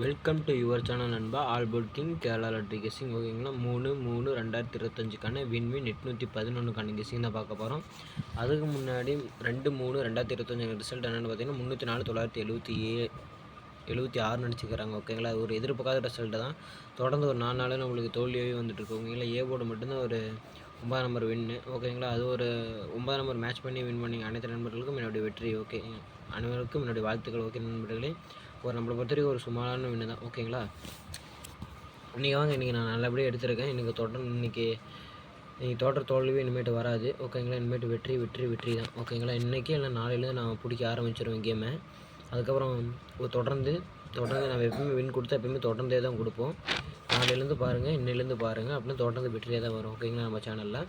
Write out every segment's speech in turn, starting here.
Welcome to your channel நண்பா. Allport king Kerala lottery guessing ஓகேங்களா. 3/3/2025க்கான win win 811க்கான guessing தான் பார்க்க போகிறோம். அதுக்கு முன்னாடி 2/3/2025 ரிசல்ட் என்னென்னு பார்த்தீங்கன்னா 304,976 நினச்சிக்கிறாங்க ஓகேங்களா. அது ஒரு எதிர்பார்க்காத ரிசல்ட்டு தான். தொடர்ந்து ஒரு 4 நாள் நம்மளுக்கு தோல்வியாகவே வந்துட்டுருக்கு ஓகேங்களா. ஏ போர்டு மட்டும்தான் ஒரு 9 நம்பர் வின்னு ஓகேங்களா. அது ஒரு 9 நம்பர் மேட்ச் பண்ணி வின் பண்ணிங்க அனைத்து நண்பர்களுக்கும் என்னுடைய வெற்றி ஓகே. அனைவருக்கும் என்னுடைய வாழ்த்துக்கள் ஓகே நண்பர்களே. ஒரு நம்மளை பொறுத்த வரைக்கும் ஒரு சுமாரான வின்னு தான் ஓகேங்களா. இன்றைக்கி நான் நல்லபடியாக எடுத்திருக்கேன். இன்றைக்கி தோற்ற தோல்வி இனிமேட்டு வராது ஓகேங்களா. இனிமேட்டு வெற்றி தான் ஓகேங்களா. இன்றைக்கி இல்லை நாளையிலேருந்து நான் பிடிக்க ஆரம்பிச்சிருவேன் கேமை. அதுக்கப்புறம் தொடர்ந்து நம்ம எப்பவுமே வின் கொடுத்தா எப்பவுமே தொடர்ந்தே தான் கொடுப்போம். நாளையிலேருந்து பாருங்கள், இன்னிலேருந்து பாருங்கள் அப்படின்னா தொடர்ந்து வெற்றியாக தான் வரும் ஓகேங்களா. நம்ம சேனலில்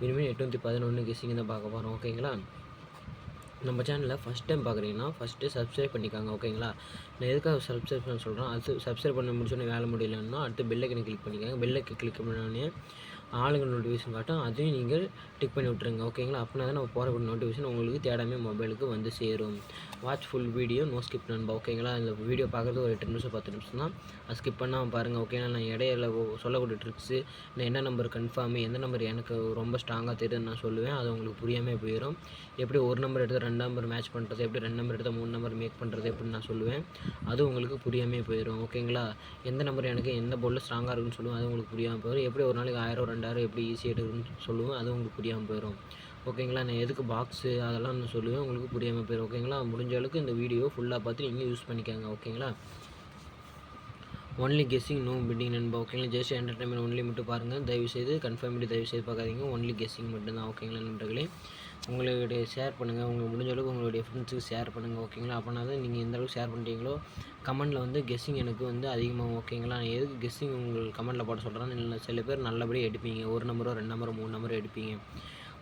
இனிமேல் 811 கெஸ்ஸிங் தான் பார்க்க போகிறோம் ஓகேங்களா. நம்ம சேனலில் ஃபஸ்ட் டைம் பார்க்குறீங்கன்னா ஃபஸ்ட்டு சப்ஸ்கிரைப் பண்ணிக்காங்க ஓகேங்களா. நான் எதுக்காக சப்ஸ்கிரைப் பண்ண சொல்கிறேன், அது சப்ஸ்கிரைப் பண்ண முடிச்சோன்னே வேலை முடியலன்னா அடுத்து பெல்லைக்கனை கிளிக் பண்ணிக்காங்க. பெல்லைக்கு கிளிக் பண்ணோடனே ஆளுங்க நோட்டிஃபிகேஷன் காட்டும், அதையும் நீங்கள் டிக் பண்ணி விட்ருங்க ஓகேங்களா. அப்படின்னா தான் நம்ம போகிற நோட்டிஃபிகேஷன் உங்களுக்கு தேடாமே மொபைலுக்கு வந்து சேரும். Watch full video no skip நண்பா ஓகேங்களா. இந்த வீடியோ பார்க்குறது ஒரு 8 நிமிஷம் 10 நிமிஷம் தான். அது ஸ்கிப் பண்ணாமல் பாருங்கள் ஓகேங்களா. நான் இடையில சொல்லக்கூடிய ட்ரிக்ஸு, நான் என்ன நம்பர் கன்ஃபார்மு, எந்த நம்பர் எனக்கு ரொம்ப ஸ்ட்ராங்காக தெரியுதுன்னு நான் சொல்லுவேன். அது உங்களுக்கு புரியாமல் போயிடும். எப்படி ஒரு நம்பர் எடுத்து 2 நம்பர் மேட்ச் பண்ணுறது, எப்படி 2 நம்பர் எடுத்தால் 3 நம்பர் மேக் பண்ணுறது எப்படின்னு நான் சொல்லுவேன். அது உங்களுக்கு புரியாமல் போயிடும் ஓகேங்களா. எந்த நம்பர் எனக்கு எந்த போர்டில் ஸ்ட்ராங்காக இருக்குன்னு சொல்லுவேன், அது உங்களுக்கு புரியாமல் போயிடும். எப்படி ஒரு நாளைக்கு 1000 2000 எப்படி ஈஸியாக எடுக்குன்னு சொல்லுவேன், அது உங்களுக்கு புரியாமல் போயிடும் ஓகேங்களா. நான் எதுக்கு பாக்ஸு அதெல்லாம் நான் சொல்லுவேன், உங்களுக்கு புரியாமல் போயிடும் ஓகேங்களா. முடிஞ்ச அளவுக்கு இந்த வீடியோ ஃபுல்லாக பார்த்து நீங்கள் யூஸ் பண்ணிக்காங்க ஓகேங்களா. ஒன்லி கெஸ்ஸிங் நோ பிட்டிங் நண்பா ஓகேங்களா. ஜஸ்ட் என்டர்டைன்மெண்ட் ஒன்லி மட்டும் பாருங்கள். தயவுசெய்து கன்ஃபார்மிட்டி தயவுசெய்து பார்க்காதீங்க. ஒன்லி கெஸ்ஸிங் மட்டும்தான் ஓகேங்களா நண்பர்களே. உங்களுடைய ஷேர் பண்ணுங்கள், உங்களுக்கு முடிஞ்ச அளவுக்கு உங்களுடைய ஃப்ரெண்ட்ஸுக்கு ஷேர் பண்ணுங்கள் ஓகேங்களா. அப்படின்னா தான் நீங்கள் எந்த அளவுக்கு ஷேர் பண்ணுறீங்களோ கமெண்ட்டில் வந்து கெஸ்ஸிங் எனக்கு வந்து அதிகமாகும் ஓகேங்களா. நான் எதுக்கு கெஸ்ஸிங் உங்களுக்கு கமெண்ட்டில் போட சொல்கிறேன்னு, சில பேர் நல்லபடியாக எடுப்பீங்க. 1 நம்பரோ 2 நம்பரோ 3 நம்பரோ எடுப்பீங்க.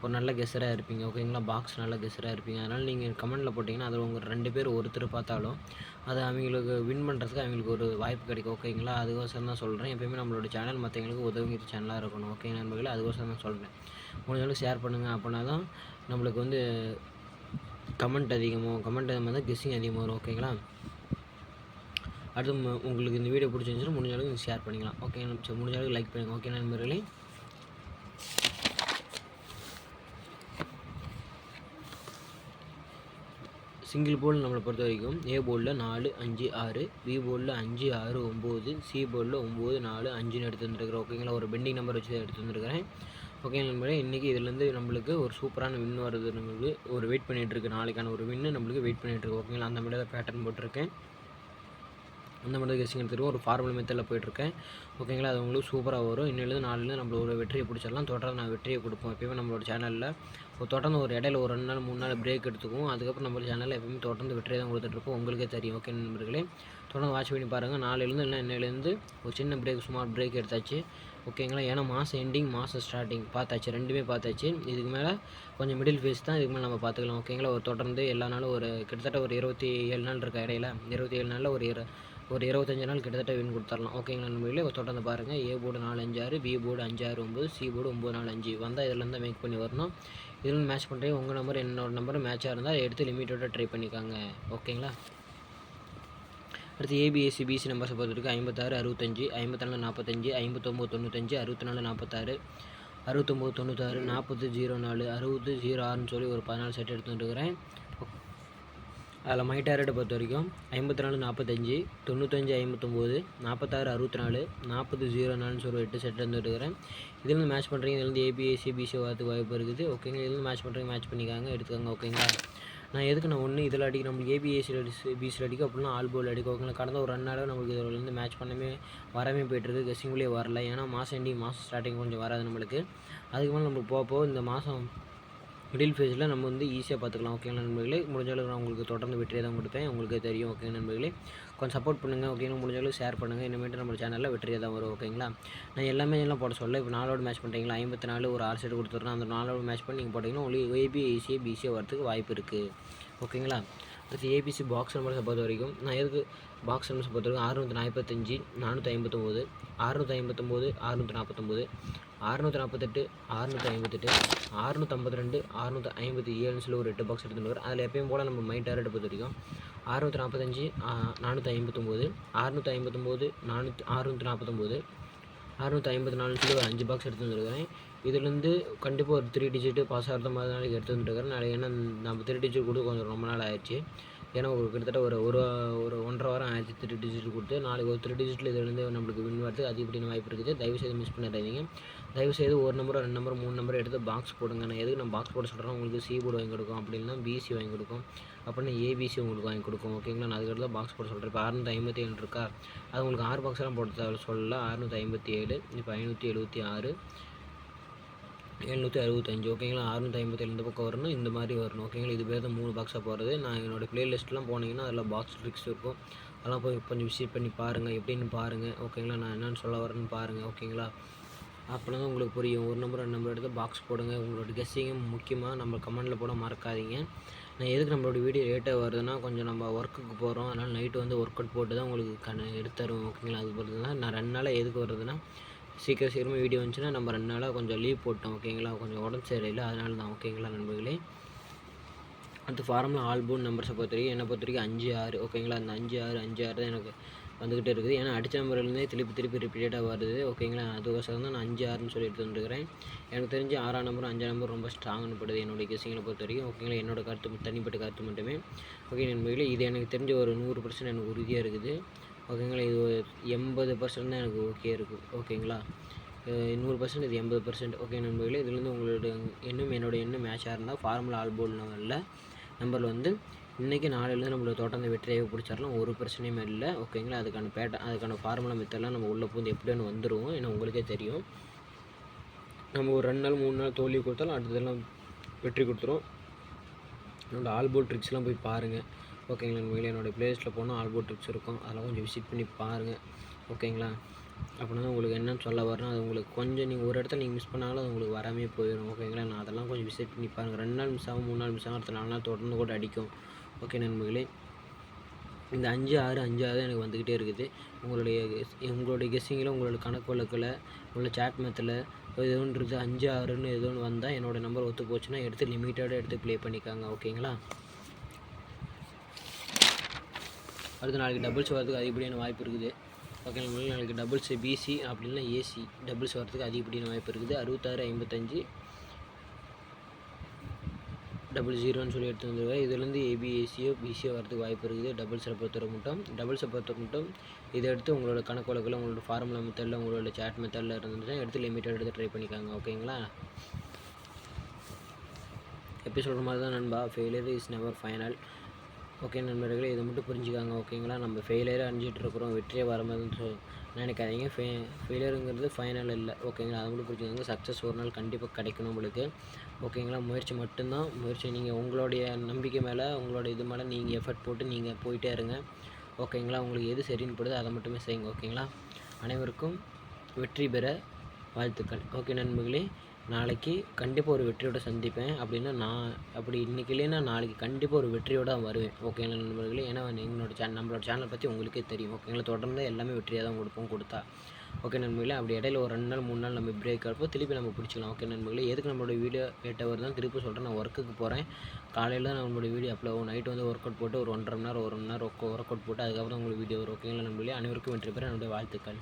ஒரு நல்ல கெஸ்ஸராக இருப்பீங்க ஓகேங்களா. பாக்ஸ் நல்ல கெஸ்ஸராக இருப்பீங்க. அதனால் நீங்கள் கமெண்ட்டில் போட்டிங்கன்னா அதில் உங்கள் 2 பேர் ஒருத்தர் பார்த்தாலும் அது அவங்களுக்கு வின் பண்ணுறதுக்கு அவங்களுக்கு ஒரு வாய்ப்பு கிடைக்கும் ஓகேங்களா. அதுக்கோசரம் தான் சொல்கிறேன். எப்போயுமே நம்மளோட சேனல் மற்றவங்களுக்கு உதவுங்கிற சேனலாக இருக்கணும் ஓகே நண்பர்களே. அதுக்கோசரம் தான் சொல்கிறேன். முடிஞ்சளவுக்கு ஷேர் பண்ணுங்கள். அப்படின்னா தான் நம்மளுக்கு வந்து கமெண்ட் அதிகமாகும். கமெண்ட் அதிகமாக தான் கெஸ்ஸிங் அதிகமாக வரும் ஓகேங்களா. அடுத்து உங்களுக்கு இந்த வீடியோ பிடிச்சிருந்துச்சுன்னா முடிஞ்ச அளவுக்கு ஷேர் பண்ணிக்கலாம் ஓகே. முடிஞ்ச அளவுக்கு லைக் பண்ணுங்கள் ஓகே நண்பர்களே. சிங்கிள் போர்டில் நம்மளை பொறுத்த வரைக்கும் ஏ போர்டில் 4 5 6, பி போர்டில் 5 6 9, சி போர்டில் 9 4 5ன்னு எடுத்து வந்துருக்கிறேன் ஓகேங்களா. ஒரு பெண்டிங் நம்பர் வச்சு எடுத்து வந்துருக்கிறேன் ஓகே நண்பர்களே. இன்றைக்கி இதுலேருந்து நம்மளுக்கு ஒரு சூப்பரான வின் வருது. நம்மளுக்கு ஒரு வெயிட் பண்ணிகிட்ருக்கு, நாளைக்கான ஒரு வின்னு நம்மளுக்கு வெயிட் பண்ணிகிட்ருக்கு ஓகேங்களா. அந்த மாதிரி தான் பேட்டர்ன் போட்டிருக்கேன். அந்த மாதிரி தான் கெஸ்ஸிங் எடுத்துருக்கோம். ஒரு ஃபார்மல் மெத்தடில் போயிட்டுருக்கேன் ஓகேங்களா. அது உங்களுக்கு சூப்பராக வரும். இன்னிலேருந்து நாளிலேருந்து நம்மள ஒரு வெற்றியை பிடிச்சிடலாம். தொடர்ந்து நான் வெற்றியை கொடுப்போம் எப்போயுமே நம்மளோட சேனலில். தொடர்ந்து ஒரு இடையில ஒரு 2 நாள் 3 நாள் பிரேக் எடுத்துக்குவோம். அதுக்கப்புறம் நம்ம சேனலில் எப்போயுமே தொடர்ந்து வெற்றியை தான் கொடுத்துட்ருப்போம். உங்களுக்கே தெரியும் ஓகே நண்பர்களே. தொடர்ந்து வாட்ச் பண்ணி பாருங்கள். நாளையிலேருந்து இல்லை இன்னையிலேருந்து ஒரு சின்ன பிரேக், சுமார் பிரேக் எடுத்தாச்சு ஓகேங்களா. ஏன்னா மாதம் எண்டிங் மாதம் ஸ்டார்டிங் பார்த்தாச்சு, ரெண்டுமே பார்த்தாச்சு. இதுக்கு மேலே கொஞ்சம் மிடில் ஃபேஸ் தான், இதுக்கு மேலே நம்ம பார்த்துக்கலாம் ஓகேங்களா. ஒரு தொடர்ந்து எல்லா நாளும் ஒரு கிட்டத்தட்ட ஒரு 27 நாள் இருக்க இடையில 27 நாளில் ஒரு 25 நாள் கிட்டத்தட்ட வின் கொடுத்துடலாம் ஓகேங்களா நண்பர்களே. தொடர்ந்து பாருங்கள். A board 4 5 6, B board 5 6 9, C board 9 4 5 வந்தால் இதில் தான் மேக் பண்ணி வரணும். இதில் மேட்ச் பண்ணுறீங்க. உங்கள் நம்பர் என்னோட நம்பர் மேட்சாக இருந்தால் எடுத்து லிமிட்டோட ட்ரை பண்ணிக்காங்க ஓகேங்களா. அடுத்து ஏபிஎஸ்சி பிசி நம்பர்ஸை பொறுத்த வரைக்கும் 56 65, 54 45, 59 95, 64 46, 69 96, 40 04, 60 06ன்னு சொல்லி ஒரு 14 செட் எடுத்து வந்துருக்கிறேன். அதில் மை டாரட்டை பொறுத்த வரைக்கும் 54 45, 95 59, 46 64, 40 04ன்னு சொல்லி 8 செட் வந்துருக்கிறேன். இதுலேருந்து மேட்ச் பண்ணுறீங்க. இதுலேருந்து ஏபிஎஸ்சி பிசி வரதுக்கு வாய்ப்பு இருக்குது ஓகேங்க. இதுலேருந்து மேட்ச் பண்ணுறீங்க, மேட்ச் பண்ணிக்காங்க, எடுத்துக்கோங்க ஓகேங்களா. நான் எதுக்கு நான் ஒன்று இதில் அடிக்க நம்மளுக்கு ஏபிஎஸ்சியில் பிசியில் அடிக்க அப்படின்னா ஆல் போல் அடிக்க ஓகேங்களா. கடந்த ஒரு 2 நாளாக நம்மளுக்கு இதில் மேட்ச் பண்ணவே வரவே போய்ட்டுருக்கு. கெஸ்ஸிங்லேயே வரல. ஏன்னா மாதம் எண்டிங் மாதம் ஸ்டார்டிங் கொஞ்சம் வராது நம்மளுக்கு. அதுக்கு மேலே நம்மளுக்கு போக இந்த மாதம் மிடில் ஃபேஸில் நம்ம வந்து ஈஸியாக பார்த்துக்கலாம் ஓகேங்களா நண்பர்களே. முடிஞ்ச அளவுக்கு நான் உங்களுக்கு தொடர்ந்து வெற்றியை தான் கொடுப்பேன், உங்களுக்கே தெரியும் ஓகே நண்பர்களே. கொஞ்சம் சப்போர்ட் பண்ணுங்கள் ஓகேங்களா. முடிஞ்ச அளவுக்கு ஷேர் பண்ணுங்கள். இனிமேட்டு நம்ம சேனலில் வெற்றியாக தான் வரும் ஓகேங்களா. நான் எல்லாமே எல்லாம் போட சொல்ல. இப்போ 4 மேட்ச் பண்ணுறீங்களா, 54 ஒரு 6 செட் கொடுத்துட்றேன். அந்த 4 மேட்ச் பண்ணி நீங்கள் போட்டிங்கன்னா உங்களுக்கு ஏபிஎஸ்சி பிசியாக வரதுக்கு வாய்ப்பு இருக்குது ஓகேங்களா. அடுத்து ஏபிசி பாக்ஸ் நம்பர்ஸை பொறுத்த வரைக்கும் நான் எதுக்கு பாக்ஸ் நம்பர்ஸை பொறுத்த வரைக்கும் 645, 459, 659, 649, 648, 658, 652, 657 சொல்லி ஒரு 8 பாக்ஸ் எடுத்துகிட்டு வரும். அதில் எப்பயும் போல் நம்ம மை டாரட்டை பொறுத்த வரைக்கும் 645 459 659 649 654 சொல்லி ஒரு 5 பாக்ஸ் எடுத்து வந்துருக்கிறேன். இதுலேருந்து கண்டிப்பாக ஒரு 3 டிஜிட்டு பாஸ் ஆகிற மாதிரி நாளைக்கு எடுத்து வந்துருக்கிறேன். நாளைக்கு ஏன்னா நம்ம 3 டிஜிட் கொடுத்து கொஞ்சம் ரொம்ப நாள் ஆயிடுச்சு. ஏன்னா கிட்டத்தட்ட ஒரு 1.5 வாரம் ஆயிடுச்சு 3 டிஜிட் கொடுத்து. நாளைக்கு ஒரு 3 டிஜிட்டில் இதுலேருந்து நம்மளுக்கு வின் வரது அதிகப்படியான வாய்ப்பு இருக்குது. தயவுசெய்து மிஸ் பண்ணிடாதீங்க. தயவுசெய்து 1 நம்பர் 2 நம்பர் 3 நம்பர் எடுத்து பாக்ஸ் போடுங்க. நான் எதுக்கு நான் பாக்ஸ் போட சொல்கிறேன், உங்களுக்கு சி போர்டு வாங்கி கொடுக்கும், அப்படின்னா பிசி வாங்கி கொடுக்கும், அப்படின்னா ஏபிசி உங்களுக்கு வாங்கி கொடுக்கும். ஓகேங்களா, நான் அதுக்கடுத்து தான் பாக்ஸ் போட சொல்கிறேன். இப்போ 657 இருக்கா, அது உங்களுக்கு 6 பாக்ஸ்லாம் போட்டு சொல்லல. 657, இப்போ 576, 765. ஓகேங்களா, 657 இந்த பக்கம் வரணும், இந்த மாதிரி வரணும். ஓகேங்களா, இது பேர் தான் 3 பாக்ஸாக போகிறது. நான் என்னோடய ப்ளேலிஸ்ட்லாம் போனீங்கன்னா அதில் பாக்ஸ் ட்ரிக்ஸ் இருக்கும், அதெல்லாம் போய் கொஞ்சம் விசிட் பண்ணி பாருங்கள், எப்படின்னு பாருங்கள். ஓகேங்களா, நான் என்னென்னு சொல்ல வரேன்னு பாருங்கள். ஓகேங்களா, அப்படின்னா தான் உங்களுக்கு புரியும். 1 நம்பர் 2 நம்பர் எடுத்து பாக்ஸ் போடுங்க. உங்களோட கெஸ்ஸிங்கும் முக்கியமாக நம்ம கமெண்டில் போட மறக்காதீங்க. நான் எதுக்கு நம்மளோட வீடியோ லேட்டாக வருதுன்னா, கொஞ்சம் நம்ம ஒர்க்குக்கு போகிறோம், அதனால் நைட்டு வந்து ஒர்க் அவுட் போட்டு தான் உங்களுக்கு எடுத்து தருவோம். ஓகேங்களா, அது பொறுத்து தான் நான் 2 நாளாக எதுக்கு வருதுன்னா, சீக்கிரமாக வீடியோ வந்துச்சுன்னா நம்ம 2 நாளாக கொஞ்சம் லீவ் போட்டோம். ஓகேங்களா, கொஞ்சம் உடம்பு சரியில்லை, அதனால தான். ஓகேங்களா நண்பர்களே, அடுத்து ஃபார்முலா ஆல்போன் நம்பர்ஸை பொறுத்த வரைக்கும் என்னை பொறுத்த வரைக்கும் 5 6. ஓகேங்களா, அந்த 5 6 தான் எனக்கு வந்துக்கிட்டே இருக்குது. ஏன்னா அடித்த நம்பர்லேருந்தே திருப்பி ரிப்பீட்டடாக வருது. ஓகேங்களா, அதுக்கோசரம் தான் நான் 5 6ன்னு சொல்லி எடுத்து வந்துருக்கிறேன். எனக்கு தெரிஞ்சு 6ஆம் நம்பரும் 5ஆம் நம்பர் ரொம்ப ஸ்ட்ராங்னு படுது என்னுடைய கெஸ்ஸிங்களை பொறுத்த வரைக்கும். ஓகேங்களா, என்னோடய கருத்து தனிப்பட்ட கருத்து மட்டுமே. ஓகே நண்பர்களே, இது எனக்கு தெரிஞ்ச ஒரு 100% எனக்கு உறுதியாக இருக்குது. ஓகேங்களா, இது 80% தான் எனக்கு ஓகே இருக்குது. ஓகேங்களா, 100% இது 80%. ஓகே நண்பர்களே, இதுலேருந்து உங்களோட என்னோட எண்ணம் மேட்சாக இருந்தால் ஃபார்முலா ஆல்போல் நம்பரில் வந்து இன்றைக்கி நாளையிலேருந்து நம்மளோட தொடர்ந்து வெற்றியாக பிடிச்சிடலாம், ஒரு பிரச்சனையுமே இல்லை. ஓகேங்களா, அதுக்கான ஃபார்முலா மெத்தட்லாம் நம்ம உள்ளே பூந்து எப்படின்னு வந்துடுவோம். ஏன்னா உங்களுக்கே தெரியும், நம்ம ஒரு 2 நாள் 3 நாள் தோல்வி கொடுத்தாலும் அடுத்ததெல்லாம் வெற்றி கொடுத்துரும். என்னோடய ஆல்போல் ட்ரிக்ஸ்லாம் போய் பாருங்கள். ஓகேங்களா நண்பர்களே, என்னோடய ப்ளேலிஸ்ட்டில் போனால் ஆல்போல் ட்ரிக்ஸ் இருக்கும், அதெல்லாம் கொஞ்சம் விசிட் பண்ணி பாருங்கள். ஓகேங்களா, அப்படின்னா உங்களுக்கு என்னென்னு சொல்ல வரணும், அது உங்களுக்கு கொஞ்சம் நீங்கள் ஒரு இடத்துல நீங்கள் மிஸ் பண்ணாலும் அது உங்களுக்கு வராமே போயிடும். ஓகேங்களா, நான் அதெல்லாம் கொஞ்சம் விசிட் பண்ணி பாருங்கள். 2 நாள் மிஸ் ஆகும், 3 நாள் மிஸ் ஆகும், அடுத்த 4 நாள் தொடர்ந்து கூட அடிக்கும். ஓகே நண்பர்களே, இந்த 5 6 5 6 தான் எனக்கு வந்துக்கிட்டே இருக்குது. உங்களுடைய கெஸ்ஸிங்கில், உங்களோட கணக்கு வழக்கில், உங்களோட சேட் மெத்தில் ஏதோ ஒன்று இருக்குது 5 6ன்னு ஏதோ ஒன்று வந்தால் என்னோடய நம்பர் ஒத்து போச்சுன்னா எடுத்து லிமிட்டடாக எடுத்து ப்ளே பண்ணிக்காங்க. ஓகேங்களா, அடுத்து நாளைக்கு டபுள்ஸ் வரதுக்கு அதிகப்படியான வாய்ப்பு இருக்குது. ஓகே நண்பர்களே, நாளைக்கு டபுள்ஸ் பிசி அப்படின்னா ஏசி டபுள்ஸ் வரதுக்கு அதிகப்படியான வாய்ப்பு இருக்குது. 66 55 00ன்னு சொல்லி எடுத்து வந்துருவேன். இதுலேருந்து ஏபிஏசியோ பிசியோ வரதுக்கு வாய்ப்பு இருக்குது. டபுள்ஸை பொறுத்த மட்டும் இதை எடுத்து உங்களோட கணக்கு வழக்கில், உங்களோட ஃபார்முலா மெத்தடில், உங்களோட சேட் மெத்தடில் இருந்துச்சுன்னா எடுத்து லிமிட்டட் எடுத்து ட்ரை பண்ணிக்காங்க. ஓகேங்களா, எப்படி சொல்கிற மாதிரி தான் நண்பா, failure is never final. Okay நண்பர்களே, இதை மட்டும் புரிஞ்சுக்காங்க. ஓகேங்களா, நம்ம ஃபெயிலியராக அணிஞ்சிட்டு இருக்கிறோம், வெற்றியே வர மாதிரி நினைக்காதீங்க. ஃபெயிலியருங்கிறது ஃபைனல் இல்லை. ஓகேங்களா, அதை மட்டும் புரிஞ்சுக்காங்க. சக்ஸஸ் ஒரு நாள் கண்டிப்பாக கிடைக்கணும் உங்களுக்கு. ஓகேங்களா, முயற்சி மட்டும்தான். நீங்கள் உங்களுடைய நம்பிக்கை மேலே, உங்களோட இது மேலே நீங்கள் எஃபர்ட் போட்டு நீங்கள் போயிட்டே இருங்க. ஓகேங்களா, உங்களுக்கு எது சரின்னு படுதோ அதை மட்டுமே செய்யுங்க. ஓகேங்களா, அனைவருக்கும் வெற்றி பெற வாழ்த்துக்கள். ஓகே நண்பர்களே, நாளைக்கு கண்டிப்பாக ஒரு வெற்றியோடு சந்திப்பேன். அப்படின்னா நான் அப்படி இன்றைக்கி இல்லைன்னா நாளைக்கு கண்டிப்பாக ஒரு வெற்றியோடு தான் வருவேன். ஓகேங்களா நண்பர்களே, ஏன்னா நம்மளோட சேனலை பற்றி உங்களுக்கே தெரியும். ஓகேங்களா, தொடர்ந்து எல்லாமே வெற்றியாக தான் கொடுத்தா. ஓகே நண்பர்களே, அப்படி இடையில ஒரு 2 நாள் 3 நாள் நம்ம பிரேக் ஆகிறப்போ திருப்பி நம்ம பிடிச்சிக்கலாம். ஓகே நண்பர்களே, எதுக்கு நம்மளோட வீடியோ லேட்டாக வருதுன்னு திருப்பி சொல்கிறேன். நான் ஒர்க்குக்கு போகிறேன், காலையில் தான் நம்மளோட வீடியோ அப்லோட் ஆகும். நைட்டு வந்து ஒர்க் அவுட் போட்டு ஒரு 1.5 மணி நேரம் 1 மணி நேரம் ஒர்க் அவுட் போட்டு அதுக்கப்புறம் உங்களுக்கு வீடியோ வரும். ஓகேங்களா நண்பர்களே, அனைவருக்கும் வெற்றி பெற என்னுடைய வாழ்த்துக்கள்.